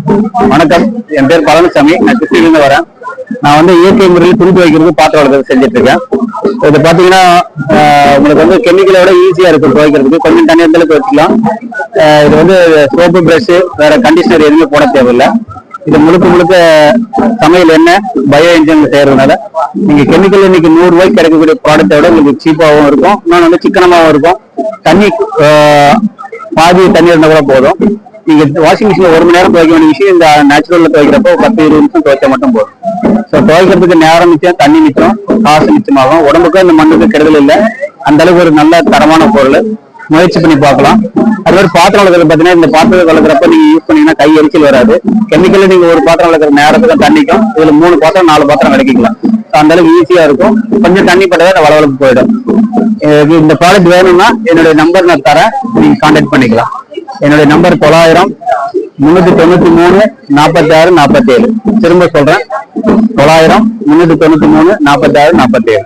வணக்கம், என் பேர் பழனிசாமி. நான் கிருஷ்ணகிரியிலிருந்து வரேன். நான் வந்து இயற்கை முறையில் துணி துவைக்கிறது, பாத்திரம் வளர்க்கறது செஞ்சுட்டு இருக்கேன். இது பாத்தீங்கன்னா உங்களுக்கு வந்து கெமிக்கலை விட ஈஸியா இருக்கும் துவைக்கிறதுக்கு. கொஞ்சம் தண்ணி இருந்தாலும் துவைக்கலாம். இது வந்து சோப்பு, பிரஷ், வேற கண்டிஷனர் எதுவுமே போட தேவையில்லை. இது முழுக்க முழுக்க சமையல் எண்ணெய், பயோ இன்ஜின் செய்யறதுனால நீங்க கெமிக்கல் இன்னைக்கு 100 ரூபாய்க்கு கிடைக்கக்கூடிய ப்ராடக்டை விட உங்களுக்கு சீப்பாகவும் இருக்கும், இன்னொன்று வந்து சிக்கனமாகவும் இருக்கும். தண்ணி பாதி தண்ணி இருந்தால் கூட போதும். நீங்க வாஷிங் மிஷின்ல 1 மணி நேரம் துவைக்க வேண்டிய விஷயம் இந்த நேச்சுரல்ல துவைக்கிறப்போ 10-20 நிமிஷம் துவைச்சா மட்டும் போதும். ஸோ துவைக்கிறதுக்கு நேரம் மிச்சம், தண்ணி மிச்சம், காசு மிச்சமாகும். உடம்புக்கும் இந்த மண்ணுக்கு கெடுதல் இல்லை. அந்த அளவுக்கு ஒரு நல்ல தரமான பொருள். முயற்சி பண்ணி பார்க்கலாம். அது மாதிரி பாத்திரம் வளர்க்குறது பார்த்தீங்கன்னா, இந்த பாத்திரம் வளர்க்குறப்ப நீங்க யூஸ் பண்ணீங்கன்னா கை எரிச்சல் வராது. கெமிக்கல் நீங்க ஒரு பாத்திரம் வளர்க்குற நேரத்துக்கு தண்ணிக்கும் இதுல 3 பாத்திரம் 4 பாத்திரம் கிடைக்கலாம். அந்த அளவுக்கு ஈஸியா இருக்கும். கொஞ்சம் தண்ணி பட்டதா வளவளப்பு போயிடும். இந்த ப்ராடக்ட் வேணும்னா என்னுடைய நம்பர் நான் தரேன், நீங்க கான்டாக்ட் பண்ணிக்கலாம். என்னுடைய நம்பர் 900 393 46 47. திரும்ப சொல்றேன், 900 393 46 47.